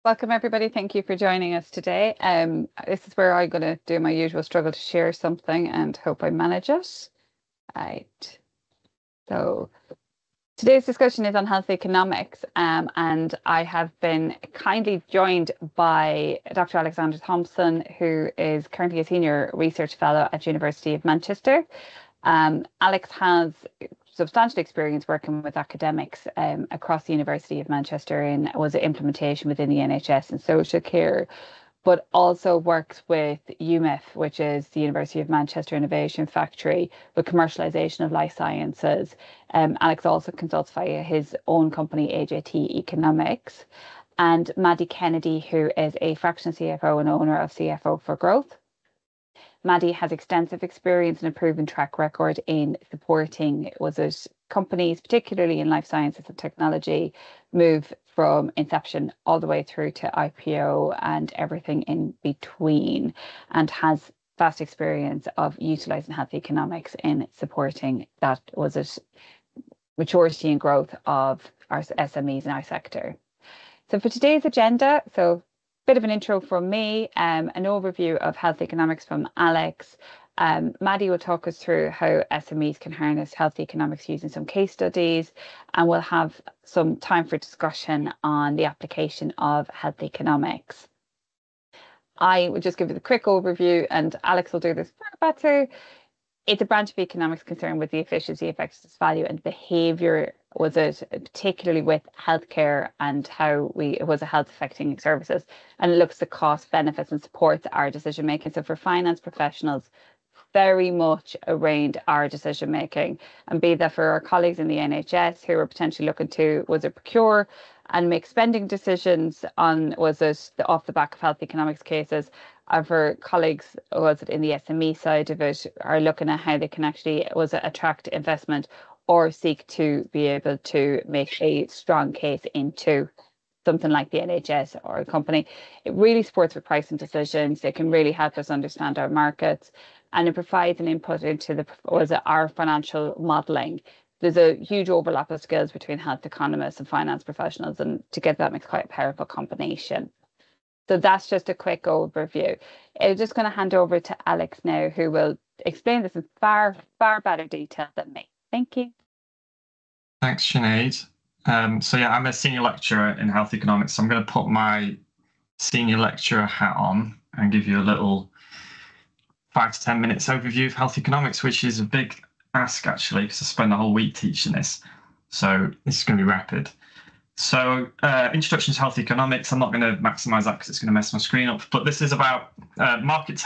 Welcome, everybody. Thank you for joining us today. This is where I'm going to do my usual struggle to share something and hope I manage it. Right. So today's discussion is on health economics, and I have been kindly joined by Dr. Alexander Thompson, who is currently a senior research fellow at University of Manchester. Alex has substantial experience working with academics across the University of Manchester and was an implementation within the NHS and social care, but also works with UMIF, which is the University of Manchester Innovation Factory, with commercialisation of life sciences. Alex also consults via his own company, AJT Economics, and Maddy Kennedy, who is a fractional CFO and owner of CFO for Growth. Maddy has extensive experience and a proven track record in supporting companies, particularly in life sciences and technology, move from inception all the way through to IPO and everything in between, and has vast experience of utilising health economics in supporting that maturity and growth of our SMEs in our sector. So for today's agenda, bit of an intro from me, an overview of health economics from Alex. Maddy will talk us through how SMEs can harness health economics using some case studies, and we'll have some time for discussion on the application of health economics. I will just give you the quick overview, and Alex will do this far better. It's a branch of economics concerned with the efficiency, effectiveness, value, and behaviour. Was it particularly with healthcare and how it was a health affecting services, and it looks at cost, benefits, and supports our decision making. So for finance professionals, very much around our decision making, and be that for our colleagues in the NHS who are potentially looking to procure and make spending decisions on off the back of health economics cases. And for colleagues in the SME side of it are looking at how they can actually attract investment or seek to be able to make a strong case into something like the NHS or a company. It really supports with pricing decisions. It can really help us understand our markets, and it provides an input into our financial modelling. There's a huge overlap of skills between health economists and finance professionals, and together that makes quite a powerful combination. So that's just a quick overview. I'm just going to hand over to Alex now, who will explain this in far, far better detail than me. Thank you. Thanks, Sinead. I'm a senior lecturer in health economics. So I'm going to put my senior lecturer hat on and give you a little 5 to 10 minutes overview of health economics, which is a big ask actually, because I spend the whole week teaching this. So this is going to be rapid. So introduction to health economics. I'm not going to maximize that because it's going to mess my screen up, but this is about market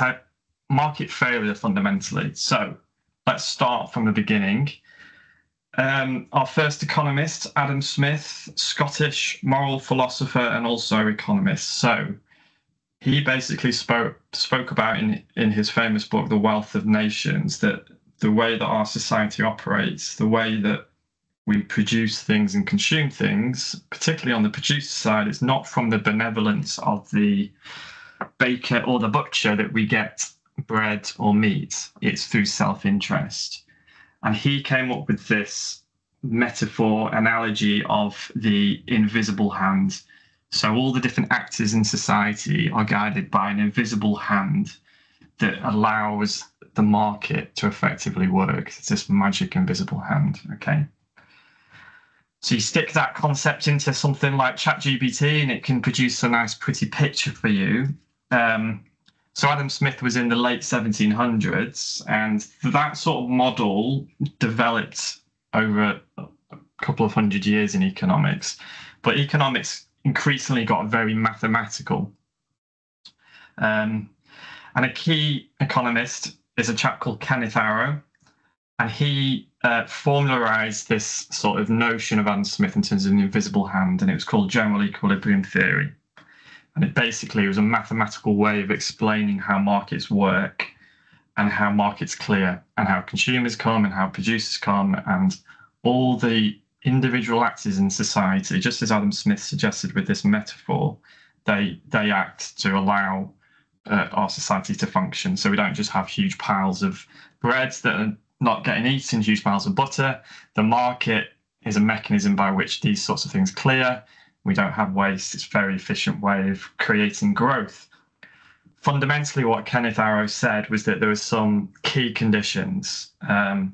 failure fundamentally. So let's start from the beginning. Our first economist, Adam Smith, Scottish moral philosopher and also economist. So he basically spoke about in his famous book, The Wealth of Nations, that the way that our society operates, the way that we produce things and consume things, particularly on the producer side, it's not from the benevolence of the baker or the butcher that we get bread or meat. It's through self-interest. And he came up with this metaphor, analogy of the invisible hand. So all the different actors in society are guided by an invisible hand that allows the market to effectively work. It's this magic invisible hand, okay? So you stick that concept into something like ChatGPT and it can produce a nice pretty picture for you. So Adam Smith was in the late 1700s, and that sort of model developed over a couple of hundred years in economics. But economics increasingly got very mathematical. And a key economist is a chap called Kenneth Arrow, and he formularized this sort of notion of Adam Smith in terms of an invisible hand, and it was called general equilibrium theory. And it basically was a mathematical way of explaining how markets work and how markets clear and how consumers come and how producers come and all the individual actors in society, just as Adam Smith suggested with this metaphor, they act to allow our society to function. So we don't just have huge piles of bread that are not getting eaten, huge piles of butter. The market is a mechanism by which these sorts of things clear. We don't have waste. It's a very efficient way of creating growth. Fundamentally, what Kenneth Arrow said was that there were some key conditions, and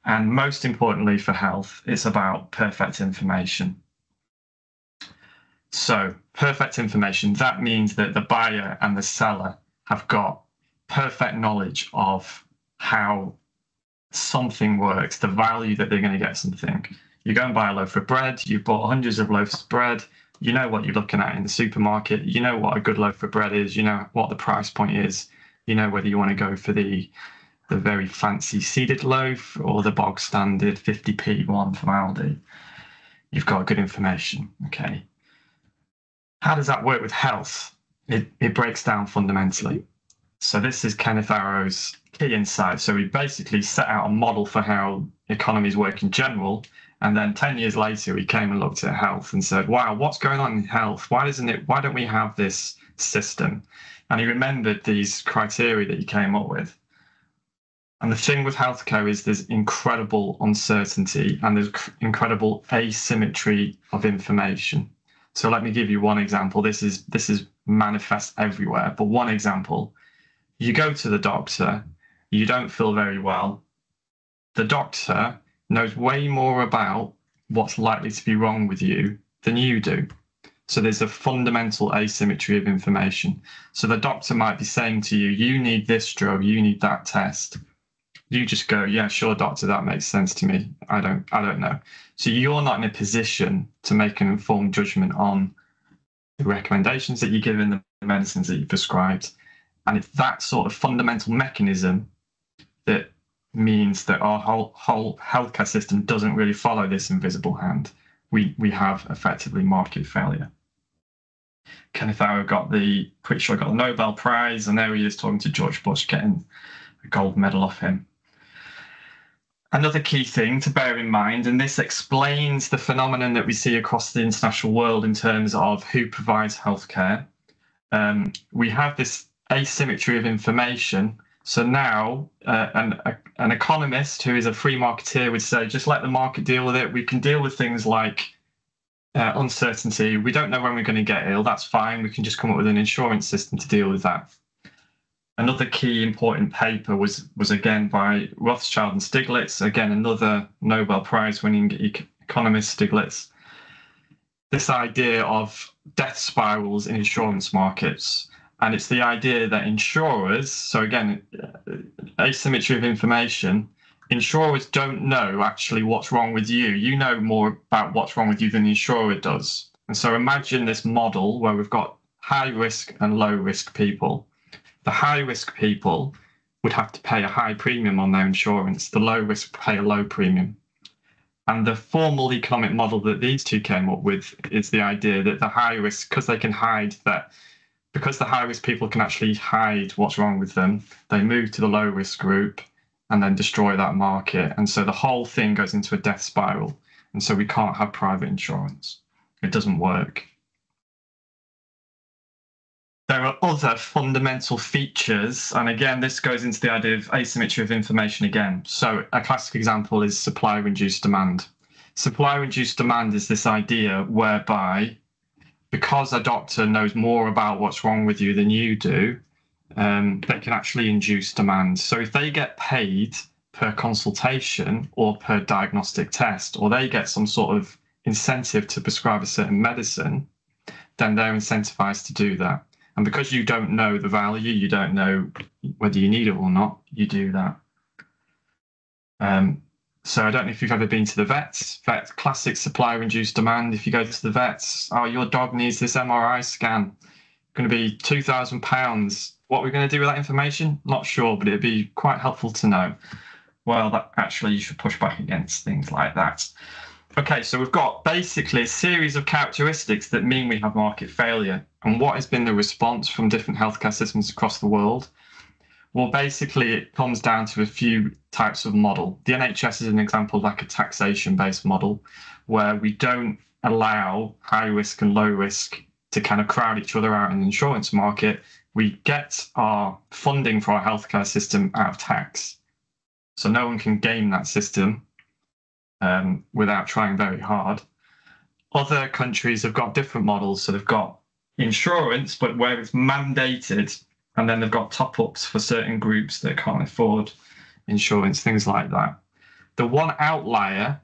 most importantly for health, it's about perfect information. So perfect information, that means that the buyer and the seller have got perfect knowledge of how something works, the value that they're going to get something. You go and buy a loaf of bread, you've bought hundreds of loaves of bread, you know what you're looking at in the supermarket, you know what a good loaf of bread is, you know what the price point is, you know whether you want to go for the very fancy seeded loaf or the bog standard 50p one from Aldi. You've got good information, okay. How does that work with health? It breaks down fundamentally. So this is Kenneth Arrow's key insight. So we basically set out a model for how economies work in general. And then 10 years later, we came and looked at health and said, wow, what's going on in health? Why don't we have this system? And he remembered these criteria that he came up with. And the thing with healthcare is there's incredible uncertainty and there's incredible asymmetry of information. So let me give you one example. This is manifest everywhere, but one example. You go to the doctor, you don't feel very well. The doctor knows way more about what's likely to be wrong with you than you do. So there's a fundamental asymmetry of information. So the doctor might be saying to you, you need this drug, you need that test. You just go, yeah, sure, doctor, that makes sense to me. I don't know. So you're not in a position to make an informed judgment on the recommendations that you give and the medicines that you prescribed. And it's that sort of fundamental mechanism that means that our whole healthcare system doesn't really follow this invisible hand. We have effectively market failure. Kenneth Arrow pretty sure got the Nobel Prize, and there he is talking to George Bush, getting a gold medal off him. Another key thing to bear in mind, and this explains the phenomenon that we see across the international world in terms of who provides healthcare. We have this asymmetry of information. So now an economist who is a free marketeer would say, just let the market deal with it. We can deal with things like uncertainty. We don't know when we're going to get ill. That's fine. We can just come up with an insurance system to deal with that. Another key important paper was again by Rothschild and Stiglitz, again, another Nobel Prize winning economist, Stiglitz. This idea of death spirals in insurance markets. And it's the idea that insurers, so again, asymmetry of information, insurers don't know actually what's wrong with you. You know more about what's wrong with you than the insurer does. And so imagine this model where we've got high risk and low risk people. The high risk people would have to pay a high premium on their insurance. The low risk pay a low premium. And the formal economic model that these two came up with is the idea that the high risk, because they can hide that, because the high risk people can actually hide what's wrong with them, they move to the low risk group and then destroy that market. And so the whole thing goes into a death spiral. And so we can't have private insurance. It doesn't work. There are other fundamental features, and again, this goes into the idea of asymmetry of information again. So a classic example is supply-induced demand. Supply-induced demand is this idea whereby, because a doctor knows more about what's wrong with you than you do, they can actually induce demand. So if they get paid per consultation or per diagnostic test, or they get some sort of incentive to prescribe a certain medicine, then they're incentivized to do that. And because you don't know the value, you don't know whether you need it or not, you do that. So I don't know if you've ever been to the vets. Classic supplier-induced demand. If you go to the vets, oh, your dog needs this MRI scan. Going to be £2,000. What we're going to do with that information? Not sure, but it'd be quite helpful to know. Well, that actually you should push back against things like that. Okay, so we've got basically a series of characteristics that mean we have market failure. And what has been the response from different healthcare systems across the world? Well, basically, it comes down to a few types of model. The NHS is an example of like a taxation-based model where we don't allow high risk and low risk to kind of crowd each other out in the insurance market. We get our funding for our healthcare system out of tax. So no one can game that system without trying very hard. Other countries have got different models. So they've got insurance, but where it's mandated, and then they've got top-ups for certain groups that can't afford insurance, things like that. The one outlier,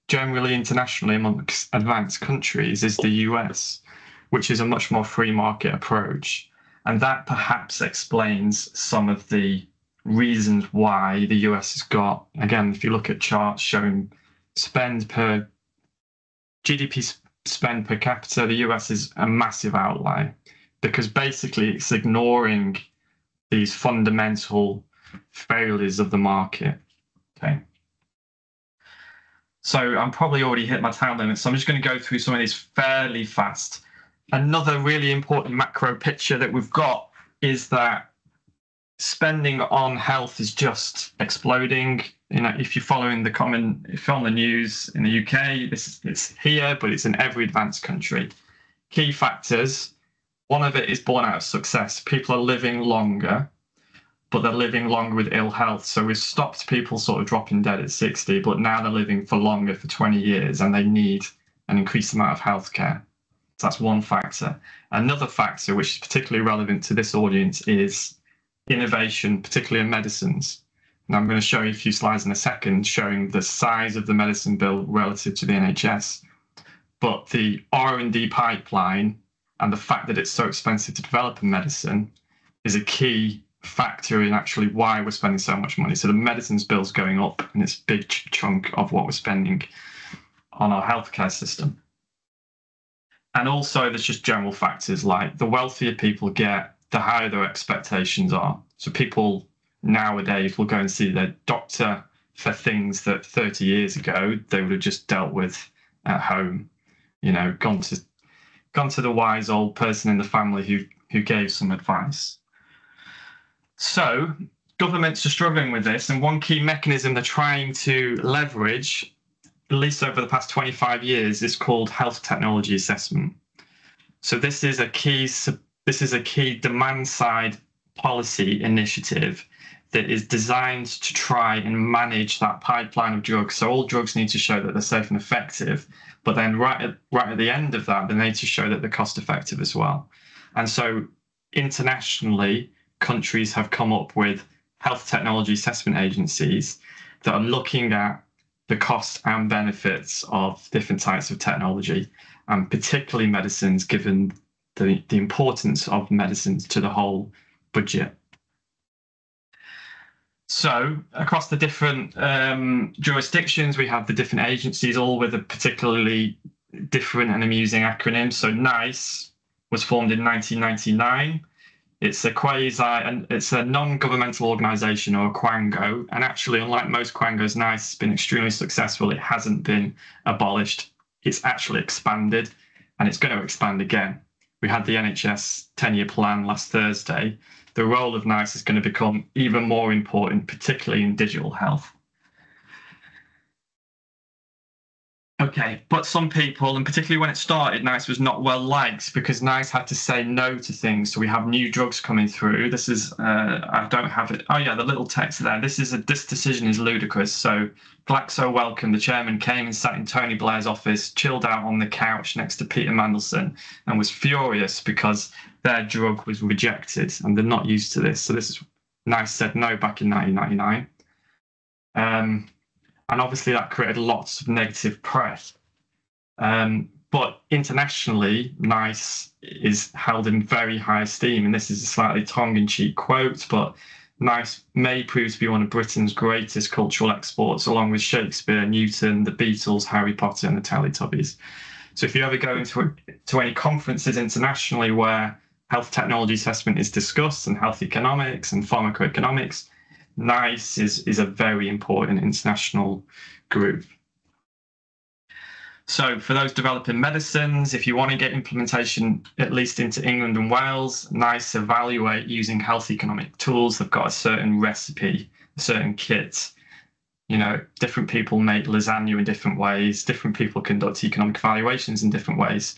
generally internationally amongst advanced countries, is the US, which is a much more free market approach. And that perhaps explains some of the reasons why the US has got, again, if you look at charts showing spend per GDP spend per capita, the US is a massive outlier because basically it's ignoring these fundamental failures of the market. Okay. So I'm probably already hit my time limit, so I'm just going to go through some of these fairly fast. Another really important macro picture that we've got is that spending on health is just exploding. You know, if you're following the if you're on the news in the UK, it's here, but it's in every advanced country. Key factors. One of it is born out of success. People are living longer, but they're living longer with ill health. So we've stopped people sort of dropping dead at 60, but now they're living for longer, for 20 years, and they need an increased amount of healthcare. So that's one factor. Another factor, which is particularly relevant to this audience, is innovation, particularly in medicines. And I'm going to show you a few slides in a second showing the size of the medicine bill relative to the NHS. But the R&D pipeline and the fact that it's so expensive to develop a medicine is a key factor in actually why we're spending so much money. So the medicines bill's going up, and it's a big chunk of what we're spending on our healthcare system. And also there's just general factors like the wealthier people get, the higher their expectations are. So people nowadays will go and see their doctor for things that 30 years ago they would have just dealt with at home. You know, gone to the wise old person in the family who gave some advice. So governments are struggling with this, and one key mechanism they're trying to leverage, at least over the past 25 years, is called health technology assessment. So this is a key demand side policy initiative that is designed to try and manage that pipeline of drugs. So all drugs need to show that they're safe and effective, but then right at the end of that, they need to show that they're cost effective as well. And so internationally, countries have come up with health technology assessment agencies that are looking at the cost and benefits of different types of technology, and particularly medicines, given the importance of medicines to the whole budget. So across the different jurisdictions, we have the different agencies, all with a particularly different and amusing acronym. So NICE was formed in 1999. It's a non-governmental organisation, or a quango, and actually, unlike most quangos, NICE has been extremely successful. It hasn't been abolished. It's actually expanded, and it's going to expand again. We had the NHS 10-year plan last Thursday. The role of NICE is going to become even more important, particularly in digital health. Okay, but some people, and particularly when it started, NICE was not well liked because NICE had to say no to things. So we have new drugs coming through. This is, I don't have it. Oh yeah, the little text there. This decision is ludicrous. So Glaxo welcome. The chairman came and sat in Tony Blair's office, chilled out on the couch next to Peter Mandelson, and was furious because their drug was rejected, and they're not used to this. So NICE said no back in 1999. And obviously that created lots of negative press. But internationally, NICE is held in very high esteem. And this is a slightly tongue-in-cheek quote, but NICE may prove to be one of Britain's greatest cultural exports, along with Shakespeare, Newton, the Beatles, Harry Potter, and the Teletubbies. So if you ever go to any conferences internationally where health technology assessment is discussed, and health economics and pharmacoeconomics, NICE is a very important international group. So for those developing medicines, if you want to get implementation at least into England and Wales, NICE evaluate using health economic tools. They've got a certain recipe, a certain kit. You know, different people make lasagna in different ways. Different people conduct economic evaluations in different ways.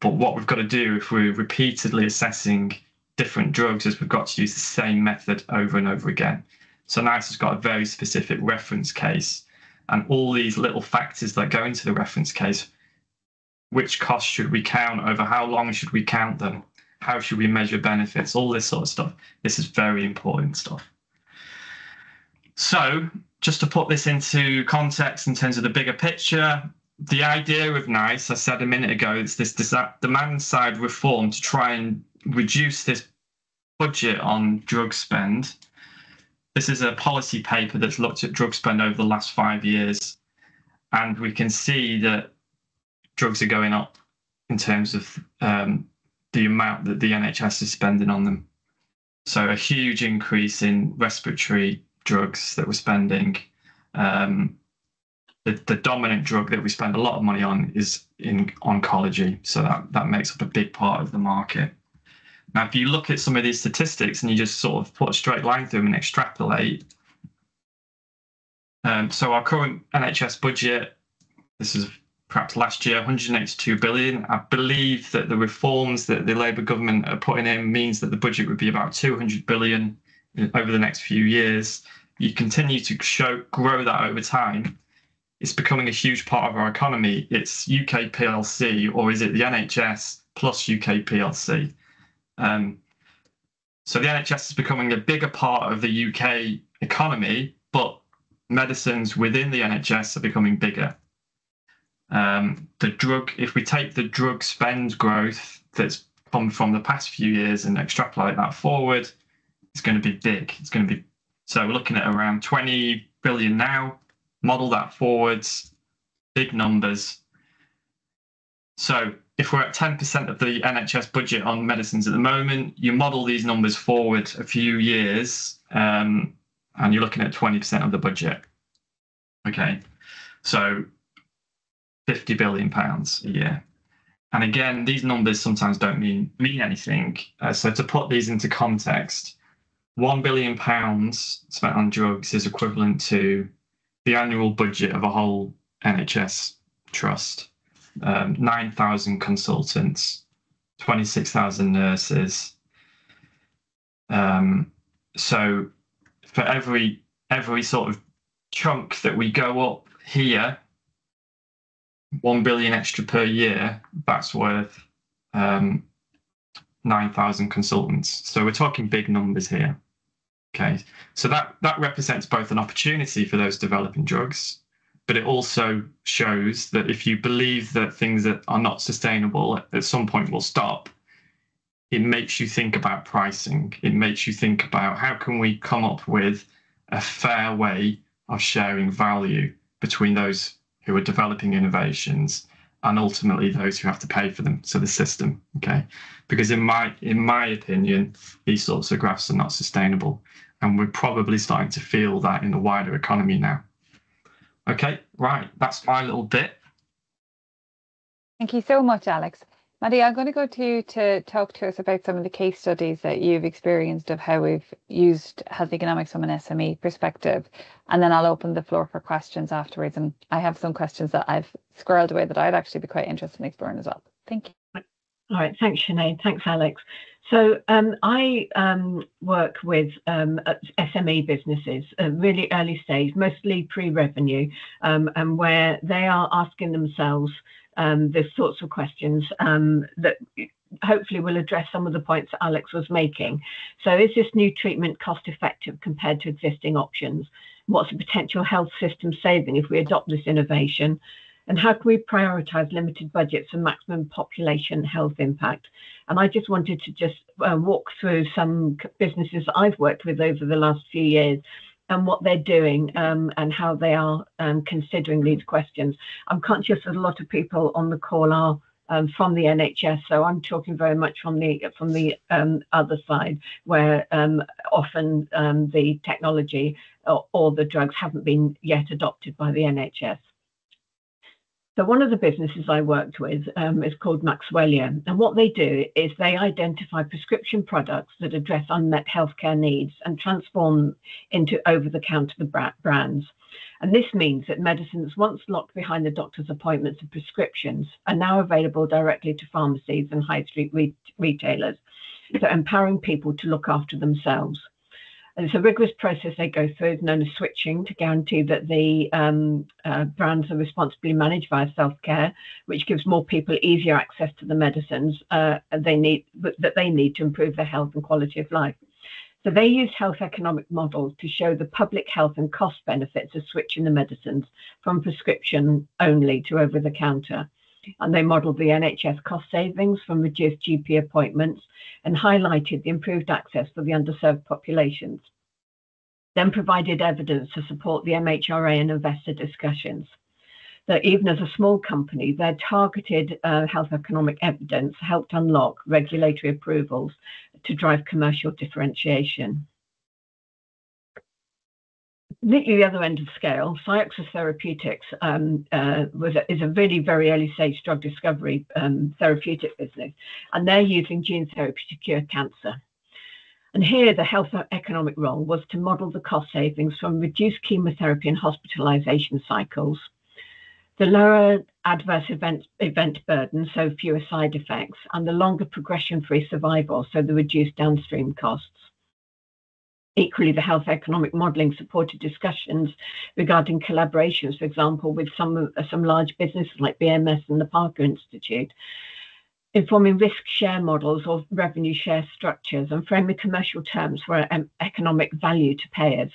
But what we've got to do if we're repeatedly assessing different drugs is we've got to use the same method over and over again. So NICE has got a very specific reference case, and all these little factors that go into the reference case which costs should we count, over how long should we count them, how should we measure benefits, all this sort of stuff. This is very important stuff. So just to put this into context in terms of the bigger picture, the idea of NICE, I said a minute ago, it's this demand side reform to try and reduce this budget on drug spend. This is a policy paper that's looked at drug spend over the last 5 years. And we can see that drugs are going up in terms of the amount that the NHS is spending on them. So a huge increase in respiratory drugs that we're spending. The dominant drug that we spend a lot of money on is in oncology. So that makes up a big part of the market. Now, if you look at some of these statistics and you just sort of put a straight line through them and extrapolate, so our current NHS budget, this is perhaps last year, 182 billion. I believe that the reforms that the Labour government are putting in means that the budget would be about 200 billion over the next few years. You continue to grow that over time. It's becoming a huge part of our economy. It's UK PLC, or is it the NHS plus UK PLC? So the NHS is becoming a bigger part of the UK economy, but medicines within the NHS are becoming bigger. If we take the drug spend growth that's come from the past few years and extrapolate that forward, it's going to be big. So we're looking at around 20 billion now. Model that forwards, big numbers. So if we're at 10% of the NHS budget on medicines at the moment, you model these numbers forward a few years, and you're looking at 20% of the budget. Okay, so £50 billion a year. And again, these numbers sometimes don't mean anything. So to put these into context, £1 billion spent on drugs is equivalent to the annual budget of a whole NHS trust. 9,000 consultants, 26,000 nurses. So for every sort of chunk that we go up here, 1 billion extra per year, that's worth 9,000 consultants. So we're talking big numbers here. Okay, so that represents both an opportunity for those developing drugs, but it also shows that if you believe that things that are not sustainable at some point will stop, it makes you think about pricing. It makes you think about how can we come up with a fair way of sharing value between those who are developing innovations and ultimately those who have to pay for them, so the system. Okay, because in my opinion, these sorts of graphs are not sustainable, and we're probably starting to feel that in the wider economy now. Okay, right, that's my little bit. Thank you so much, Alex. Maddy, I'm going to go to you to talk to us about some of the case studies that you've experienced of how we've used health economics from an SME perspective, and then I'll open the floor for questions afterwards. And I have some questions that I've squirreled away that I'd actually be quite interested in exploring as well. Thank you. All right, thanks, Sinead. Thanks, Alex. So I work with SME businesses, really early stage, mostly pre-revenue, and where they are asking themselves the sorts of questions that hopefully will address some of the points that Alex was making. So is this new treatment cost effective compared to existing options? What's the potential health system saving if we adopt this innovation? And how can we prioritise limited budgets and maximum population health impact? And I just wanted to walk through some businesses that I've worked with over the last few years and what they're doing and how they are considering these questions. I'm conscious that a lot of people on the call are from the NHS, so I'm talking very much from the other side, where often the technology or the drugs haven't been yet adopted by the NHS. So one of the businesses I worked with is called Maxwellia, and what they do is they identify prescription products that address unmet healthcare needs and transform into over-the-counter brands. And this means that medicines once locked behind the doctor's appointments and prescriptions are now available directly to pharmacies and high street retailers, so empowering people to look after themselves. And it's a rigorous process they go through, known as switching, to guarantee that the brands are responsibly managed via self-care, which gives more people easier access to the medicines they need to improve their health and quality of life. So they used health economic models to show the public health and cost benefits of switching the medicines from prescription only to over-the-counter. And they modelled the NHS cost savings from reduced GP appointments and highlighted the improved access for the underserved populations. Then provided evidence to support the MHRA and investor discussions. That even as a small company, their targeted health economic evidence helped unlock regulatory approvals to drive commercial differentiation. Completely the other end of the scale, Cioxus Therapeutics is a really very early stage drug discovery therapeutic business, and they're using gene therapy to cure cancer. And here the health economic role was to model the cost savings from reduced chemotherapy and hospitalization cycles, the lower adverse event burden, so fewer side effects, and the longer progression-free survival, so the reduced downstream costs. Equally, the health economic modelling supported discussions regarding collaborations, for example, with some large businesses like BMS and the Parker Institute, informing risk share models or revenue share structures and framing commercial terms for economic value to payers.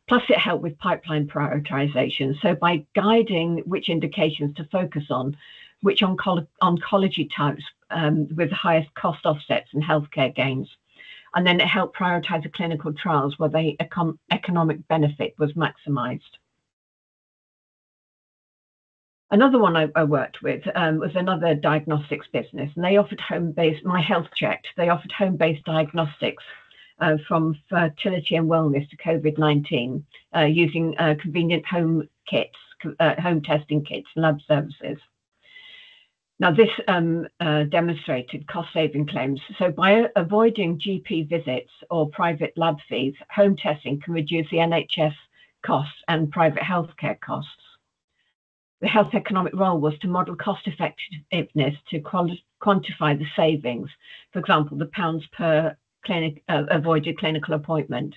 Plus, it helped with pipeline prioritization. So by guiding which indications to focus on, which oncology types with the highest cost offsets and healthcare gains. And then it helped prioritize the clinical trials where the economic benefit was maximized. Another one I worked with was another diagnostics business, and they offered home-based, My Health Checked, they offered home-based diagnostics from fertility and wellness to COVID-19 using convenient home kits, home testing kits, and lab services. Now, this demonstrated cost-saving claims. So by avoiding GP visits or private lab fees, home testing can reduce the NHS costs and private healthcare costs. The health economic role was to model cost effectiveness to quantify the savings. For example, the pounds per avoided clinical appointment,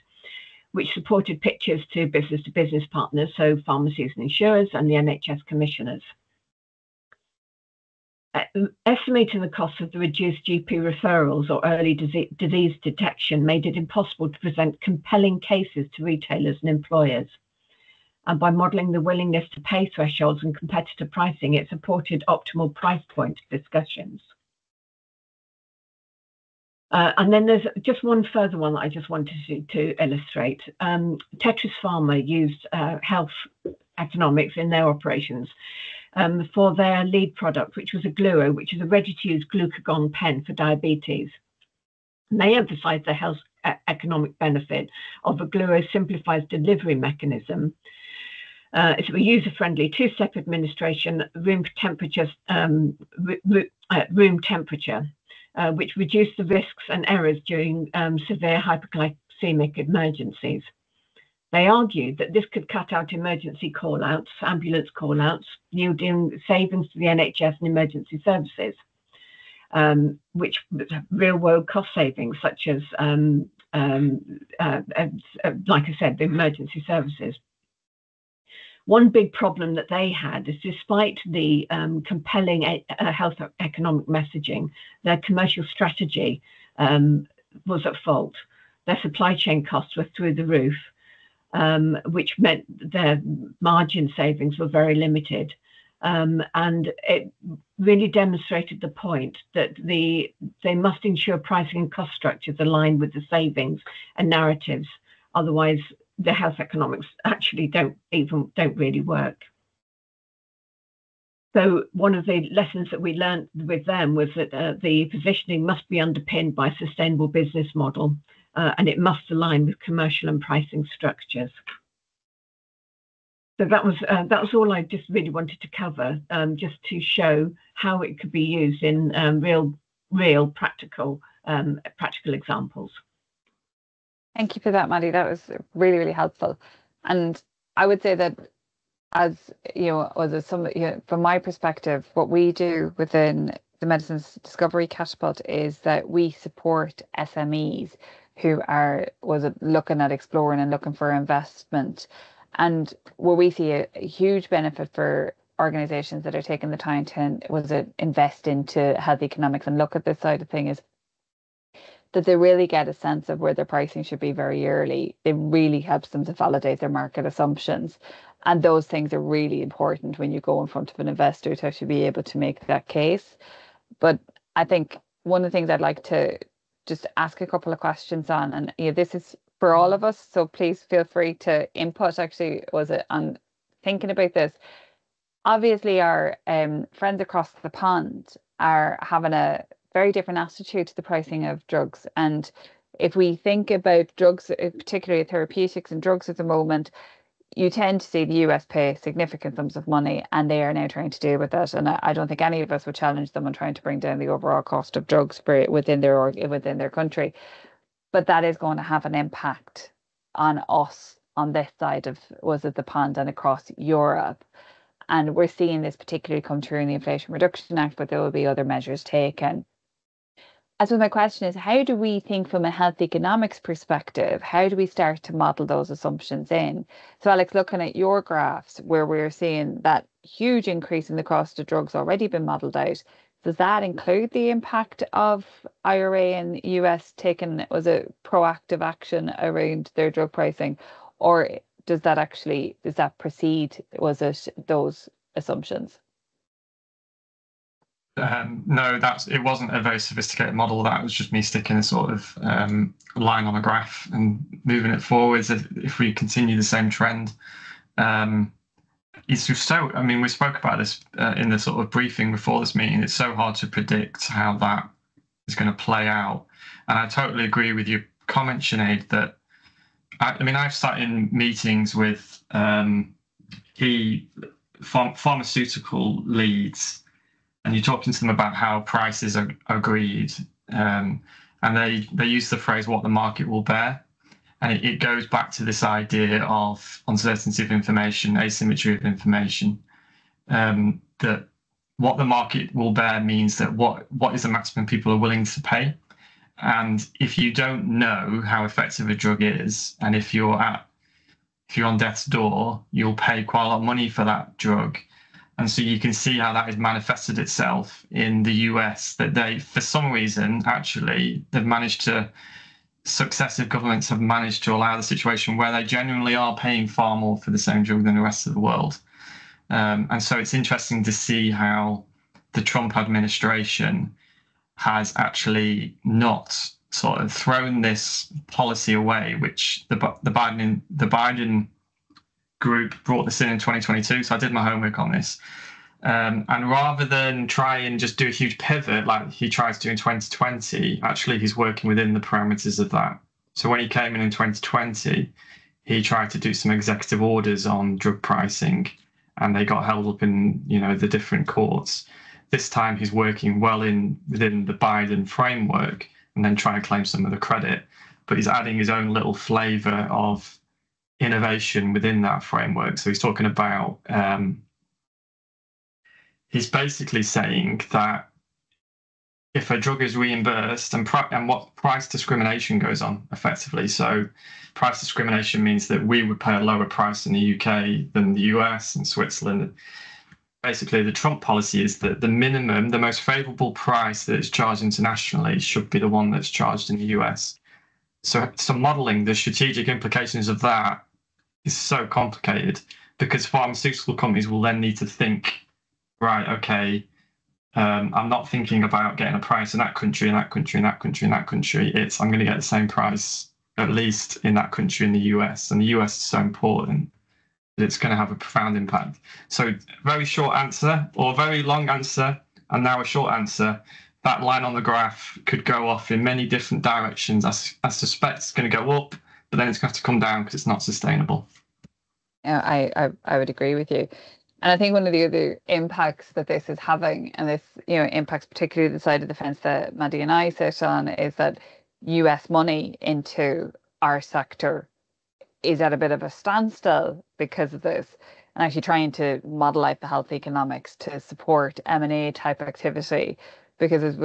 which supported pitches to business partners, so pharmacies and insurers and the NHS commissioners. Estimating the cost of the reduced GP referrals or early disease detection made it impossible to present compelling cases to retailers and employers. And by modelling the willingness to pay thresholds and competitor pricing, it supported optimal price point discussions. And then there's just one further one that I just wanted to illustrate. Tetris Pharma used health economics in their operations for their lead product, which was a Gluo, which is a ready-to-use glucagon pen for diabetes. And they emphasised the health economic benefit of a Gluo simplified delivery mechanism. It's a user-friendly two-step administration, room temperature, which reduced the risks and errors during severe hypoglycemic emergencies. They argued that this could cut out emergency call-outs, ambulance call-outs, yielding savings to the NHS and emergency services, which real-world cost savings, such as, like I said, the emergency services. One big problem that they had is, despite the compelling health economic messaging, their commercial strategy was at fault. Their supply chain costs were through the roof, which meant their margin savings were very limited. And it really demonstrated the point that they must ensure pricing and cost structures align with the savings and narratives. Otherwise, the health economics actually don't really work. So one of the lessons that we learned with them was that the positioning must be underpinned by a sustainable business model, and it must align with commercial and pricing structures. So that was all I just really wanted to cover, just to show how it could be used in real practical examples. Thank you for that, Maddy. That was really, really helpful. And I would say that, as you know, from my perspective, what we do within the Medicines Discovery Catapult is that we support SMEs who are looking at exploring and looking for investment. And where we see a huge benefit for organizations that are taking the time to invest into health economics and look at this side of thing is that they really get a sense of where their pricing should be very early. It really helps them to validate their market assumptions. And those things are really important when you go in front of an investor to actually be able to make that case. But I think one of the things I'd like to just ask a couple of questions on, and this is for all of us, so please feel free to input actually, on thinking about this. Obviously, our friends across the pond are having a very different attitude to the pricing of drugs. And if we think about drugs, particularly therapeutics and drugs at the moment, you tend to see the US pay significant sums of money, and they are now trying to deal with that. And I don't think any of us would challenge them on trying to bring down the overall cost of drugs within their country. But that is going to have an impact on us on this side of the pond and across Europe. And we're seeing this particularly come through in the Inflation Reduction Act, but there will be other measures taken. And so my question is, how do we think from a health economics perspective? How do we start to model those assumptions in? So Alex, looking at your graphs where we're seeing that huge increase in the cost of drugs already been modelled out, does that include the impact of IRA and US taking proactive action around their drug pricing? Or does that precede, those assumptions? No, it wasn't a very sophisticated model. That was just me sticking a sort of line on a graph and moving it forwards. If we continue the same trend, it's just so. I mean, we spoke about this in the sort of briefing before this meeting. It's so hard to predict how that is going to play out. And I totally agree with your comment, Sinead, that I've sat in meetings with key pharmaceutical leads. And you're talking to them about how prices are agreed, and they use the phrase "what the market will bear," and it goes back to this idea of uncertainty of information, asymmetry of information. That what the market will bear means that what is the maximum people are willing to pay, and if you don't know how effective a drug is, and if you're on death's door, you'll pay quite a lot of money for that drug. And so you can see how that has manifested itself in the US, that for some reason, actually, successive governments have managed to allow the situation where they genuinely are paying far more for the same drug than the rest of the world. And so it's interesting to see how the Trump administration has actually not sort of thrown this policy away, which the Biden group brought this in 2022, so I did my homework on this. And rather than try and just do a huge pivot like he tried to do in 2020, actually he's working within the parameters of that. So when he came in 2020, he tried to do some executive orders on drug pricing, and they got held up in the different courts. This time he's working well within the Biden framework and then trying to claim some of the credit, but he's adding his own little flavor of innovation within that framework. So he's talking about, he's basically saying that if a drug is reimbursed and what price discrimination goes on effectively. So price discrimination means that we would pay a lower price in the UK than the US and Switzerland. Basically, the Trump policy is that the most favorable price that is charged internationally should be the one that's charged in the US. So modeling the strategic implications of that is so complicated, because pharmaceutical companies will then need to think, right, okay, I'm not thinking about getting a price in that country, in that country, in that country, in that country. I'm going to get the same price, at least in that country, in the US. And the US is so important that it's going to have a profound impact. So very short answer, or very long answer, and now a short answer. That line on the graph could go off in many different directions. I suspect it's going to go up, but then it's going to have to come down because it's not sustainable. Yeah, I would agree with you. And I think one of the other impacts that this is having, and this impacts particularly the side of the fence that Maddy and I sit on, is that US money into our sector is at a bit of a standstill because of this, and actually trying to model out the health economics to support M&A type activity, because as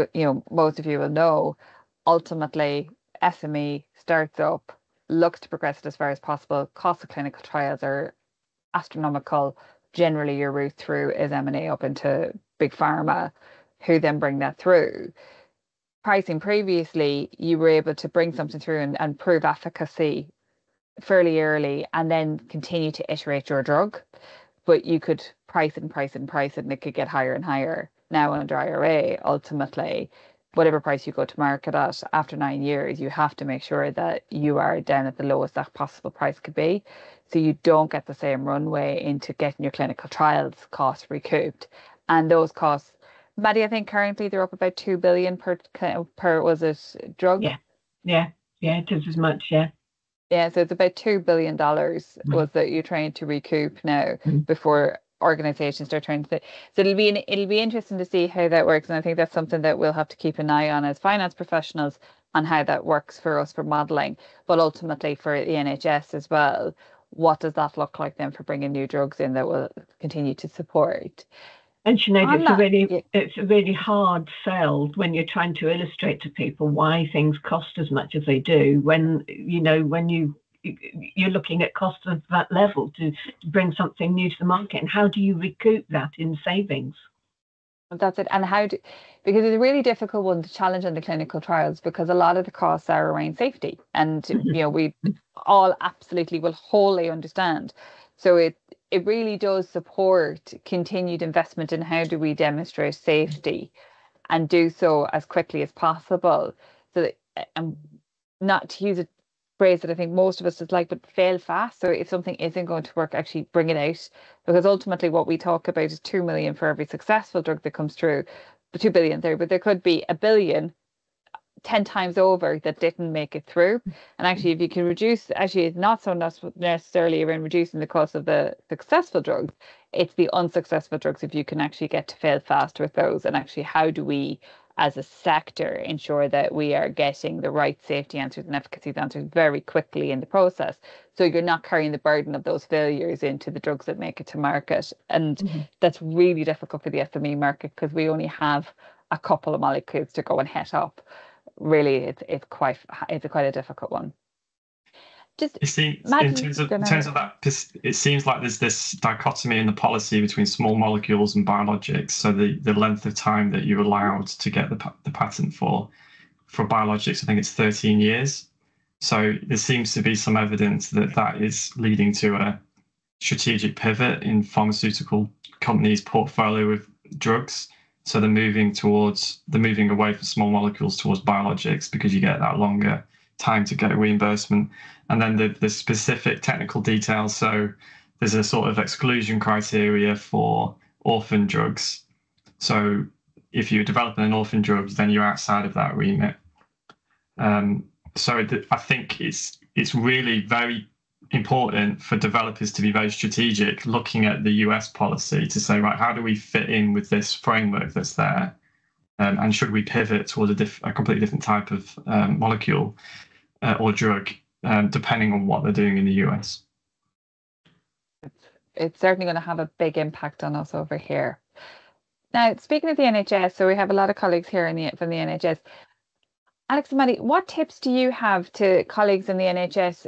most of you will know, ultimately SME starts up, looks to progress it as far as possible. Cost of clinical trials are astronomical. Generally, your route through is M&A up into big pharma, who then bring that through. Pricing previously, you were able to bring something through and prove efficacy fairly early and then continue to iterate your drug. But you could price it and price it and price it, and it could get higher and higher. Now under IRA, ultimately, whatever price you go to market at, after 9 years, you have to make sure that you are down at the lowest that possible price could be. So you don't get the same runway into getting your clinical trials costs recouped. And those costs, Maddy, I think currently they're up about 2 billion per was it drug? Yeah, it is as much, yeah. Yeah, so it's about $2 billion was that you're trying to recoup now before organizations start trying to. So it'll be interesting to see how that works, and I think that's something that we'll have to keep an eye on as finance professionals on how that works for us for modelling, but ultimately for the NHS as well. What does that look like then for bringing new drugs in that will continue to support? And Sinead, it's a really hard sell when you're trying to illustrate to people why things cost as much as they do. When you're looking at costs of that level to bring something new to the market, and how do you recoup that in savings? That's it. And because it's a really difficult one to challenge on the clinical trials, because a lot of the costs are around safety, and we all absolutely will wholly understand. So it really does support continued investment in how do we demonstrate safety and do so as quickly as possible. So that, not to use a phrase that I think most of us dislike, but fail fast. So if something isn't going to work, actually bring it out, because ultimately what we talk about is 2 million for every successful drug that comes through. The 2 billion there, but there could be 1 billion 10 times over that didn't make it through. And actually, if you can reduce, actually, it's not so necessarily around reducing the cost of the successful drugs, it's the unsuccessful drugs, if you can actually get to fail fast with those. And actually, how do we, as a sector, ensure that we are getting the right safety answers and efficacy answers very quickly in the process, so you're not carrying the burden of those failures into the drugs that make it to market. And that's really difficult for the SME market, because we only have a couple of molecules to go and het up. Really, it's quite a difficult one. Just it seems, in terms of that, it seems like there's this dichotomy in the policy between small molecules and biologics. So the length of time that you're allowed to get the patent for biologics, I think it's 13 years. So there seems to be some evidence that is leading to a strategic pivot in pharmaceutical companies' portfolio of drugs. So they're moving away from small molecules towards biologics, because you get that longer time to get a reimbursement. And then the specific technical details. So there's a sort of exclusion criteria for orphan drugs. So if you're developing an orphan drug, then you're outside of that remit. I think it's really very important for developers to be very strategic, looking at the US policy to say, right, how do we fit in with this framework that's there, and should we pivot towards a completely different type of molecule or drug, depending on what they're doing in the US. It's certainly going to have a big impact on us over here. Now, speaking of the NHS, so we have a lot of colleagues here from the NHS. Alex and Maddy, what tips do you have to colleagues in the NHS,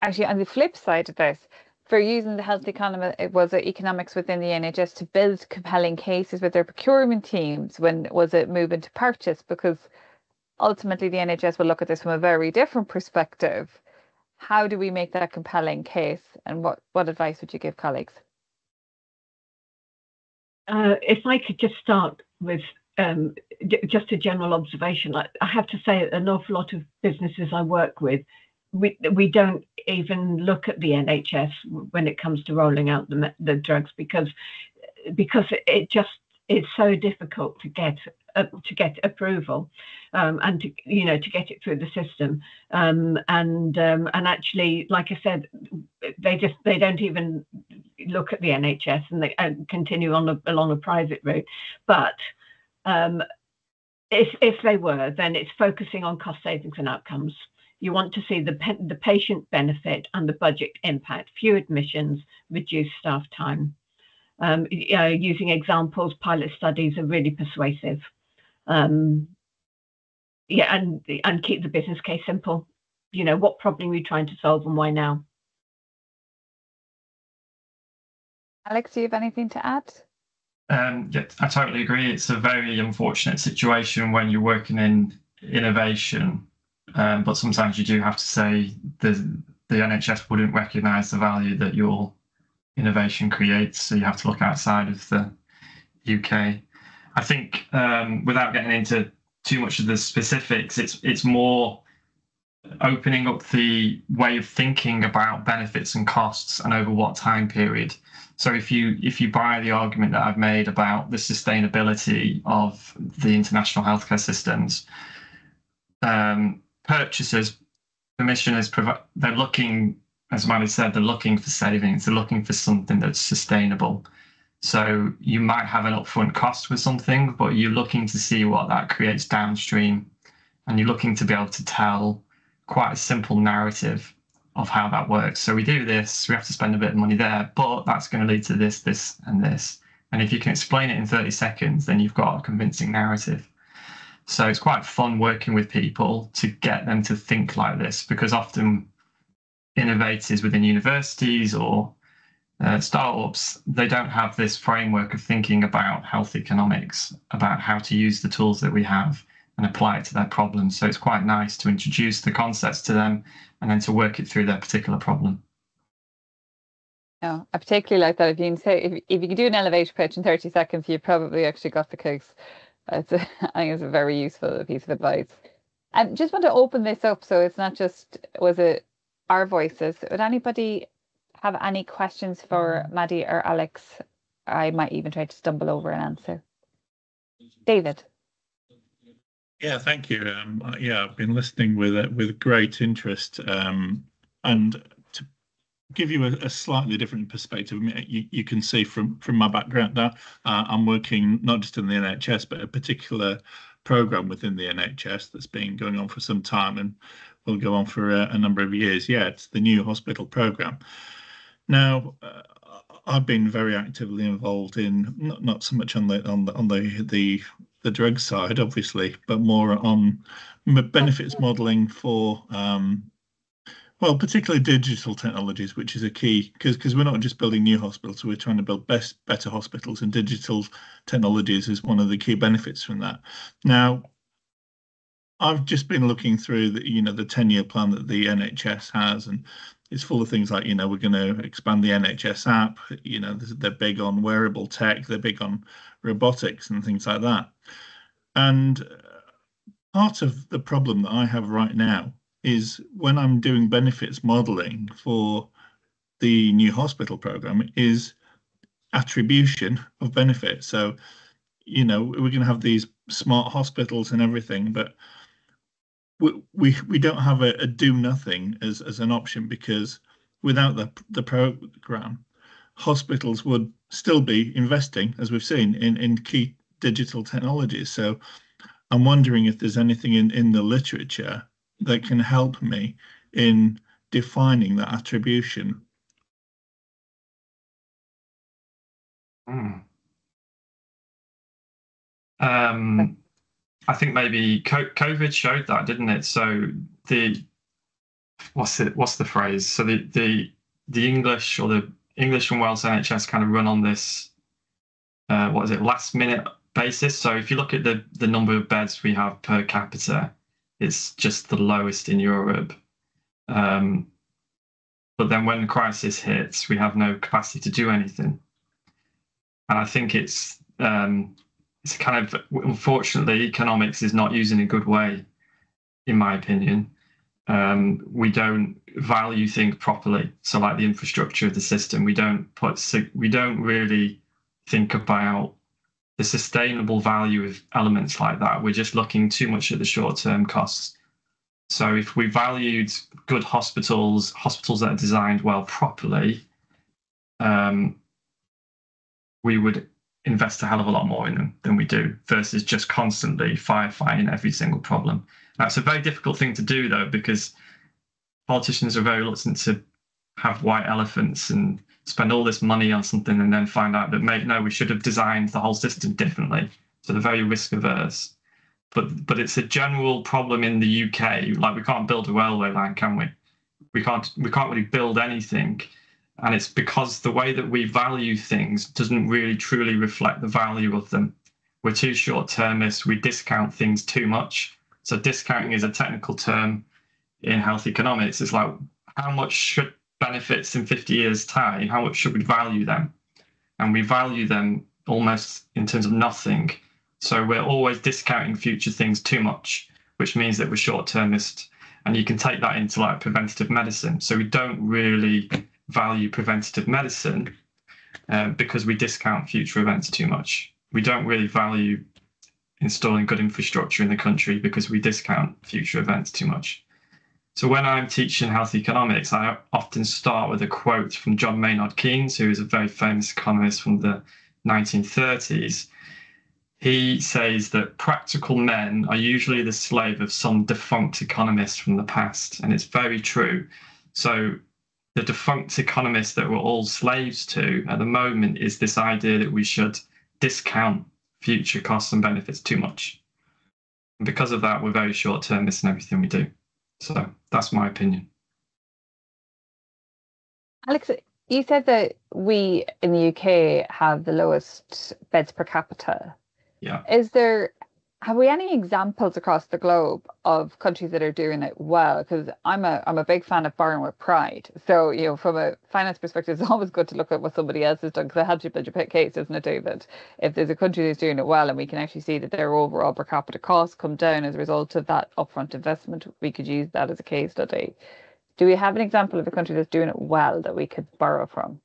actually on the flip side of this, for using the health economics within the NHS to build compelling cases with their procurement teams when it move into purchase? Because ultimately the NHS will look at this from a very different perspective. How do we make that compelling case, and what advice would you give colleagues? If I could just start with just a general observation, I have to say an awful lot of businesses I work with, we don't even look at the NHS when it comes to rolling out the drugs, because it's so difficult to get approval, and to get it through the system, and actually, like I said, they don't even look at the NHS, and they continue along a private route. But if they were, then it's focusing on cost savings and outcomes. You want to see the patient benefit and the budget impact, few admissions, reduced staff time. Using examples, pilot studies are really persuasive. yeah, and keep the business case simple. You know, what problem are you trying to solve and why now? Alex, do you have anything to add? Yeah, I totally agree. It's a very unfortunate situation when you're working in innovation, but sometimes you do have to say the NHS wouldn't recognise the value that your innovation creates, so you have to look outside of the UK. I think without getting into too much of the specifics, it's more opening up the way of thinking about benefits and costs and over what time period. So if you buy the argument that I've made about the sustainability of the international healthcare systems, purchasers, commissioners, they're looking, as Maddy said, they're looking for savings. They're looking for something that's sustainable. So you might have an upfront cost with something, but you're looking to see what that creates downstream, and you're looking to be able to tell quite a simple narrative of how that works. So we do this, we have to spend a bit of money there, but that's going to lead to this, this, and this. And if you can explain it in 30 seconds, then you've got a convincing narrative. So it's quite fun working with people to get them to think like this, because often innovators within universities or startups, they don't have this framework of thinking about health economics, about how to use the tools that we have and apply it to their problems. So it's quite nice to introduce the concepts to them and then to work it through their particular problem. No, I particularly like that. If you can say, if you can do an elevator pitch in 30 seconds, you probably actually got the case. I think it's a very useful piece of advice. And just want to open this up so it's not just, was it our voices? Would anybody have any questions for Maddy or Alex? I might even try to stumble over an answer. David. Yeah, thank you. Yeah, I've been listening with great interest, and to give you a slightly different perspective, I mean, you can see from my background now, I'm working not just in the NHS, but a particular program within the NHS that's been going on for some time and will go on for a number of years. Yeah, it's the new hospital program. Now, I've been very actively involved in not so much on the drug side, obviously, but more on benefits modelling for well, particularly digital technologies, which is a key, because we're not just building new hospitals, we're trying to build better hospitals, and digital technologies is one of the key benefits from that. Now, I've just been looking through the 10-year plan that the NHS has, and it's full of things like, we're going to expand the NHS app, they're big on wearable tech, they're big on robotics and things like that. And part of the problem that I have right now is when I'm doing benefits modeling for the new hospital program is attribution of benefit. So, we're going to have these smart hospitals and everything, but we don't have a do nothing as an option, because without the program, hospitals would still be investing, as we've seen, in key digital technologies. So I'm wondering if there's anything in the literature that can help me in defining that attribution. I think maybe COVID showed that, didn't it? So what's the phrase? So the English or the English and Wales NHS kind of run on this last minute basis. So if you look at the number of beds we have per capita, it's just the lowest in Europe. But then when the crisis hits, we have no capacity to do anything. And I think it's kind of, unfortunately, economics is not used in a good way, in my opinion. We don't value things properly. So like the infrastructure of the system, we don't really think about the sustainable value of elements like that. We're just looking too much at the short-term costs. So if we valued good hospitals that are designed well properly, we would invest a hell of a lot more in them than we do, versus just constantly firefighting every single problem. That's a very difficult thing to do, though, because politicians are very reluctant to have white elephants and spend all this money on something and then find out that, no, we should have designed the whole system differently. So they're very risk averse. but it's a general problem in the UK. Like, we can't build a railway line, can we? We can't really build anything. And it's because the way that we value things doesn't really truly reflect the value of them. We're too short-termist. We discount things too much. So discounting is a technical term in health economics. It's like, how much should benefits in 50 years' time, how much should we value them? And we value them almost in terms of nothing. So we're always discounting future things too much, which means that we're short-termist. And you can take that into like preventative medicine. So we don't really value preventative medicine because we discount future events too much. We don't really value installing good infrastructure in the country because we discount future events too much. So when I'm teaching health economics, I often start with a quote from John Maynard Keynes, who is a very famous economist from the 1930s. He says that practical men are usually the slave of some defunct economist from the past, and it's very true. So the defunct economist that we're all slaves to at the moment is this idea that we should discount future costs and benefits too much. And because of that, we're very short-termist in everything we do. So that's my opinion. Alex, you said that we in the UK have the lowest beds per capita. Yeah. Have we any examples across the globe of countries that are doing it well? Because I'm a big fan of borrowing with pride. So, you know, from a finance perspective, it's always good to look at what somebody else has done, because it helps you build your case, doesn't it, David? If there's a country that's doing it well and we can actually see that their overall per capita costs come down as a result of that upfront investment, we could use that as a case study. Do we have an example of a country that's doing it well that we could borrow from?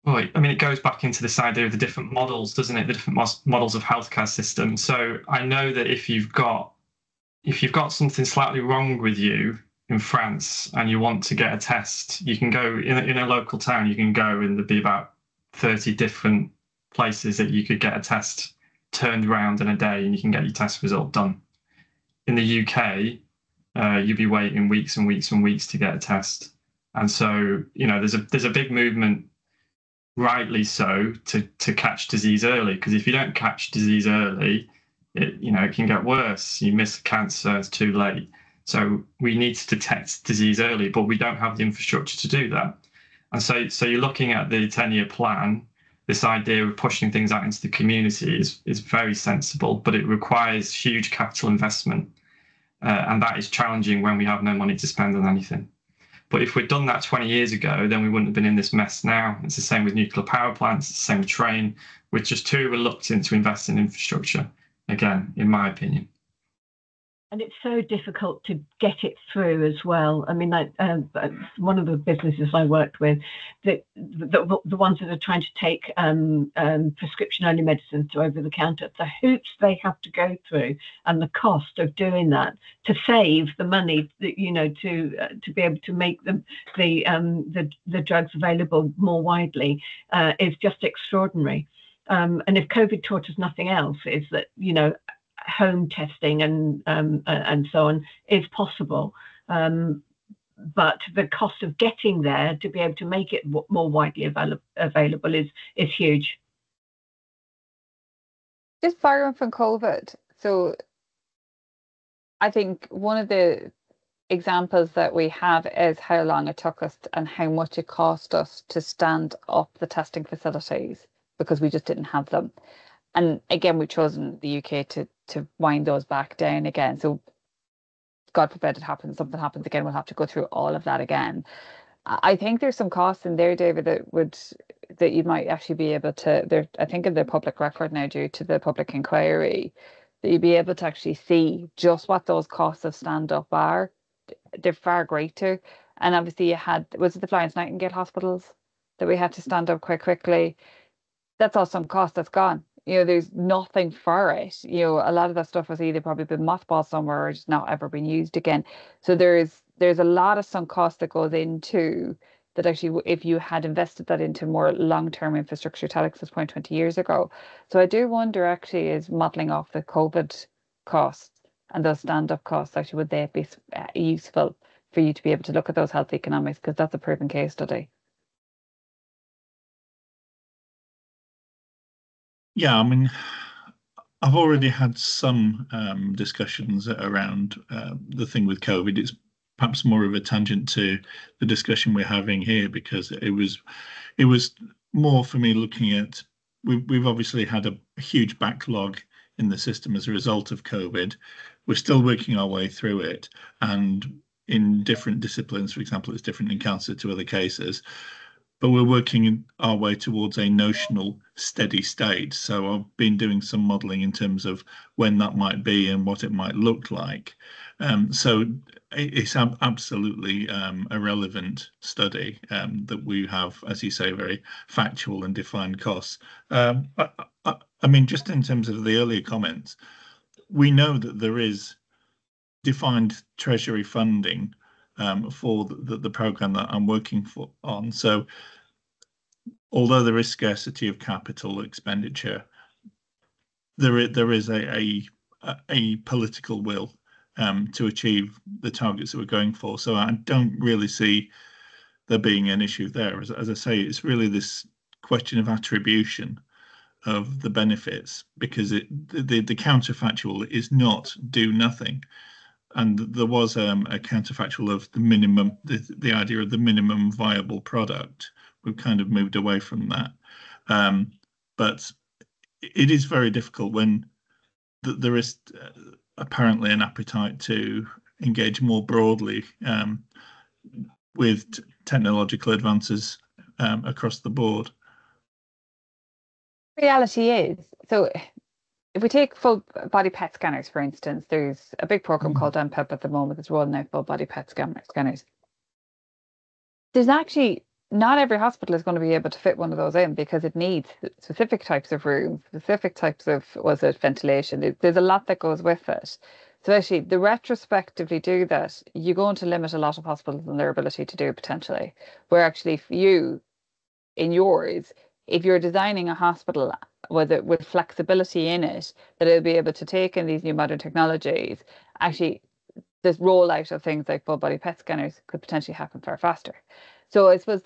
Well, I mean, it goes back into this idea of the different models, doesn't it? The different models of healthcare systems. So I know that if you've got something slightly wrong with you in France and you want to get a test, you can go in a local town. You can go and there'd be about 30 different places that you could get a test turned around in a day, and you can get your test result done. In the UK, you'd be waiting weeks and weeks and weeks to get a test, and so you know there's a big movement, rightly so, to catch disease early, because if you don't catch disease early, it can get worse. You miss cancer, it's too late. So we need to detect disease early, but we don't have the infrastructure to do that. And so you're looking at the 10-year plan. This idea of pushing things out into the community is very sensible, but it requires huge capital investment, and that is challenging when we have no money to spend on anything. But if we'd done that 20 years ago, then we wouldn't have been in this mess now. It's the same with nuclear power plants, it's the same with train. We're just too reluctant to invest in infrastructure, again, in my opinion. And it's so difficult to get it through as well. I mean, one of the businesses I worked with, the ones that are trying to take prescription only medicines to over the counter, the hoops they have to go through and the cost of doing that to save the money that, you know, to be able to make the drugs available more widely is just extraordinary. And if COVID taught us nothing else, is that, you know, home testing and so on is possible, but the cost of getting there to be able to make it more widely available is huge. Just borrowing from COVID, so I think one of the examples that we have is how long it took us and how much it cost us to stand up the testing facilities, because we just didn't have them. And again, we've chosen the UK to wind those back down again. So God forbid it happens, something happens again, we'll have to go through all of that again. I think there's some costs in there, David, that you might actually be able to, I think in the public record now, due to the public inquiry, that you'd be able to actually see just what those costs of stand up are. They're far greater. And obviously was it the Florence Nightingale hospitals that we had to stand up quite quickly? That's all some cost that's gone. You know, there's nothing for it. You know, a lot of that stuff has either probably been mothballed somewhere or just not ever been used again. So there's a lot of sunk cost that goes into that. Actually, if you had invested that into more long-term infrastructure, to Alex's point, 20 years ago. So I do wonder, actually, is modelling off the COVID costs and those stand-up costs, actually, would they be useful for you to be able to look at those health economics? Because that's a proven case study. Yeah, I mean, I've already had some discussions around the thing with COVID. It's perhaps more of a tangent to the discussion we're having here, because it was more for me looking at, we've obviously had a huge backlog in the system as a result of COVID. We're still working our way through it, and in different disciplines, for example, it's different in cancer to other cases, but we're working our way towards a notional steady state. So I've been doing some modelling in terms of when that might be and what it might look like. So it's absolutely a relevant study that we have, as you say, very factual and defined costs. I mean, just in terms of the earlier comments, we know that there is defined Treasury funding for the programme that I'm working on. So although there is scarcity of capital expenditure, there is a political will to achieve the targets that we're going for. So I don't really see there being an issue there. As I say, it's really this question of attribution of the benefits, because the counterfactual is not do nothing. And there was a counterfactual of the minimum, the idea of the minimum viable product. We've kind of moved away from that. But it is very difficult when there is apparently an appetite to engage more broadly with technological advances across the board. Reality is, so if we take full body PET scanners, for instance, there's a big program called MPEP at the moment that's rolling out full body PET scanners. There's actually not every hospital is going to be able to fit one of those in, because it needs specific types of rooms, specific types of, ventilation. There's a lot that goes with it. So actually, the retrospectively do that, you're going to limit a lot of hospitals and their ability to do it potentially. Where actually, for you, in yours, if you're designing a hospital with flexibility in it, that it'll be able to take in these new modern technologies, actually this rollout of things like full body PET scanners could potentially happen far faster. So I suppose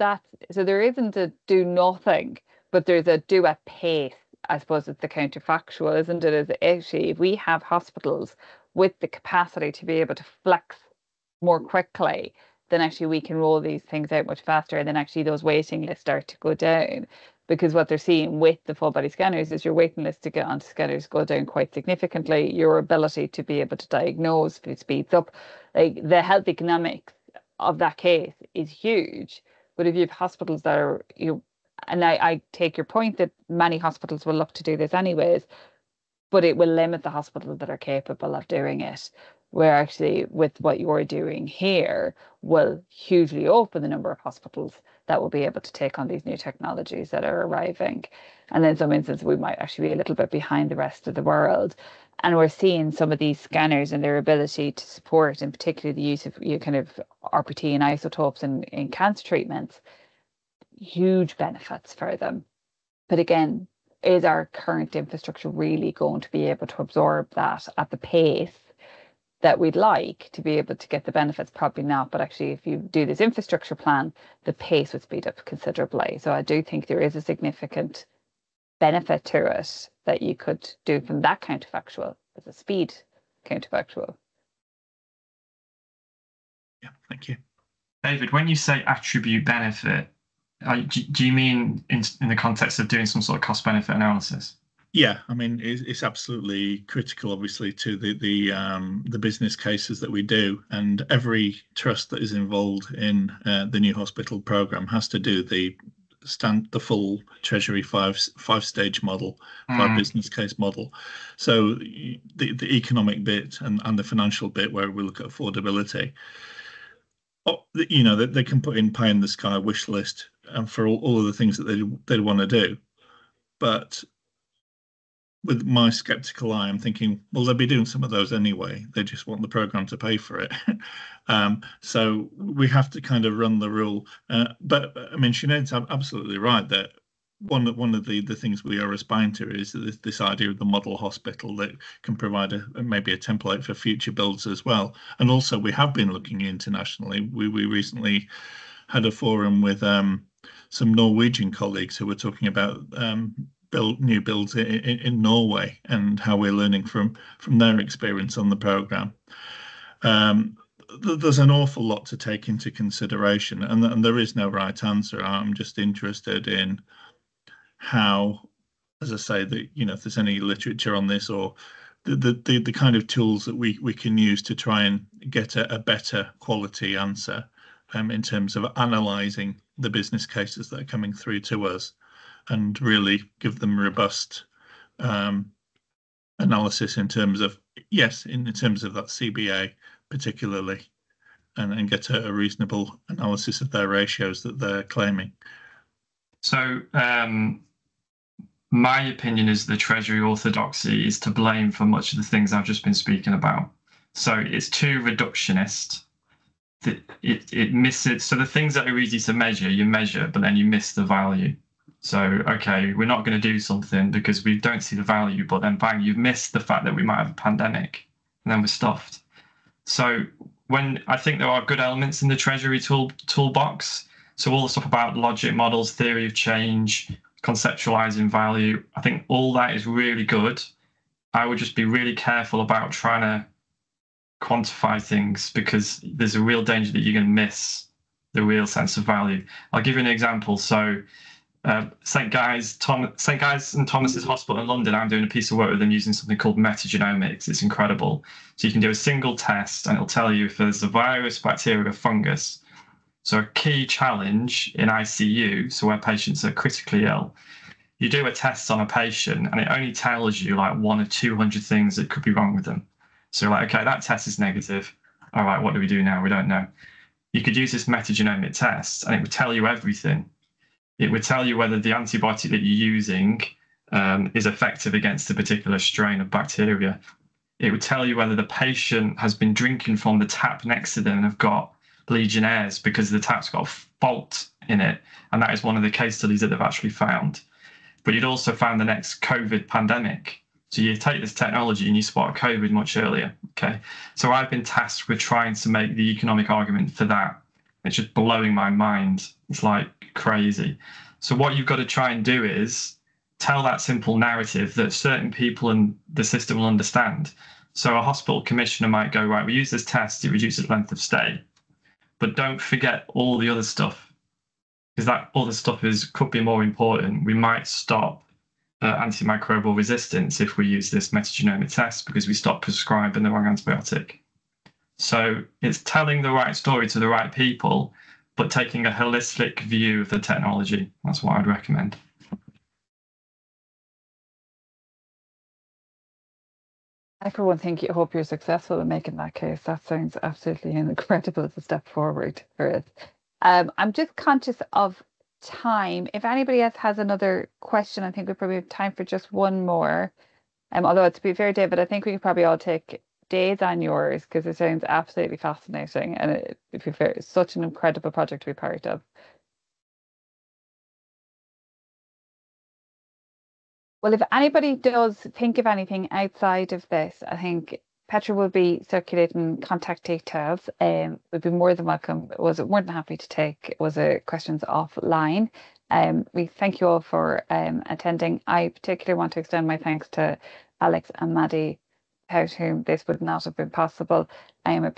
so there isn't a do nothing, but there's a do at pace. I suppose it's the counterfactual, isn't it? Is actually, if we have hospitals with the capacity to be able to flex more quickly, then actually we can roll these things out much faster, and then actually those waiting lists start to go down. Because what they're seeing with the full body scanners is your waiting list to get onto scanners go down quite significantly. Your ability to be able to diagnose speeds up. Like, the health economics of that case is huge. But if you have hospitals that are, and I take your point that many hospitals will look to do this anyways, but it will limit the hospitals that are capable of doing it. Where actually, with what you're doing here, will hugely open the number of hospitals that will be able to take on these new technologies that are arriving. And in some instances, we might actually be a little bit behind the rest of the world. And we're seeing some of these scanners and their ability to support, in particular, the use of kind of RPT and isotopes in cancer treatments, huge benefits for them. But again, is our current infrastructure really going to be able to absorb that at the pace that we'd like to be able to get the benefits? Probably not. But actually, if you do this infrastructure plan, the pace would speed up considerably. So I do think there is a significant benefit to it that you could do from that counterfactual as a speed counterfactual. Yeah, thank you. David, when you say attribute benefit, do you mean in the context of doing some sort of cost benefit analysis? Yeah, I mean, it's absolutely critical, obviously, to the business cases that we do, and every trust that is involved in the new hospital program has to do the full Treasury five-stage model, five business case model. So the economic bit and the financial bit, where we look at affordability, they can put in pie in the sky wish list for all of the things that they want to do, but with my skeptical eye, I'm thinking, well, they'll be doing some of those anyway. They just want the program to pay for it. So we have to kind of run the rule. But I mean, Sinéad's absolutely right that one of the things we are aspiring to is this idea of the model hospital that can provide maybe a template for future builds as well. And also, we have been looking internationally. We recently had a forum with some Norwegian colleagues who were talking about new builds in Norway and how we're learning from their experience on the programme. There's an awful lot to take into consideration, and there is no right answer. I'm just interested in how, as I say, that if there's any literature on this, or the kind of tools that we can use to try and get a better quality answer in terms of analysing the business cases that are coming through to us, and really give them robust analysis in terms of in terms of that CBA particularly, and get a reasonable analysis of their ratios that they're claiming. So my opinion is the Treasury orthodoxy is to blame for much of the things I've just been speaking about. So it's too reductionist. It misses. So the things that are easy to measure, you measure, but then you miss the value. So, okay, we're not going to do something because we don't see the value, but then bang, you've missed the fact that we might have a pandemic, and then we're stuffed. So when I think there are good elements in the Treasury toolbox, so all the stuff about logic models, theory of change, conceptualizing value, I think all that is really good. I would just be really careful about trying to quantify things, because there's a real danger that you're going to miss the real sense of value. I'll give you an example. So St. Guy's and Thomas's Hospital in London, I'm doing a piece of work with them using something called metagenomics. It's incredible. So you can do a single test and it'll tell you if there's a virus, bacteria, or fungus. So a key challenge in ICU, so where patients are critically ill, you do a test on a patient and it only tells you like 1 or 200 things that could be wrong with them. So you're like, okay, that test is negative. All right, what do we do now? We don't know. You could use this metagenomic test and it would tell you everything. It would tell you whether the antibiotic that you're using is effective against a particular strain of bacteria. It would tell you whether the patient has been drinking from the tap next to them and have got Legionnaires because the tap's got a fault in it. And that is one of the case studies that they've actually found. But you'd also found the next COVID pandemic. So you take this technology and you spot COVID much earlier. Okay. So I've been tasked with trying to make the economic argument for that. It's just blowing my mind. It's like crazy. So what you've got to try and do is tell that simple narrative that certain people in the system will understand. So a hospital commissioner might go, right, we use this test, it reduces length of stay. But don't forget all the other stuff, because that other stuff could be more important. We might stop antimicrobial resistance if we use this metagenomic test because we stop prescribing the wrong antibiotic. So it's telling the right story to the right people, but taking a holistic view of the technology. That's what I'd recommend. I, for one, hope you're successful in making that case. That sounds absolutely incredible as a step forward for it. I'm just conscious of time. If anybody else has another question, I think we probably have time for just one more. Although, to be fair, David, I think we could probably all take days on yours because it sounds absolutely fascinating, and it's such an incredible project to be part of. Well, if anybody does think of anything outside of this, I think Petra will be circulating contact details. We'd be more than welcome. More than happy to take questions offline. We thank you all for attending. I particularly want to extend my thanks to Alex and Maddy, without whom this would not have been possible. I am a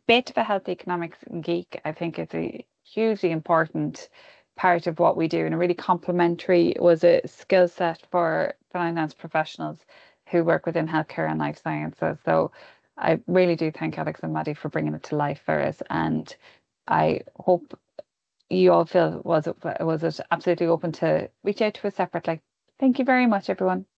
bit of a health economics geek. I think it's a hugely important part of what we do, and a really complementary a skill set for finance professionals who work within healthcare and life sciences. So I really do thank Alex and Maddy for bringing it to life for us, and I hope you all feel was it absolutely open to reach out to us separately. Thank you very much, everyone.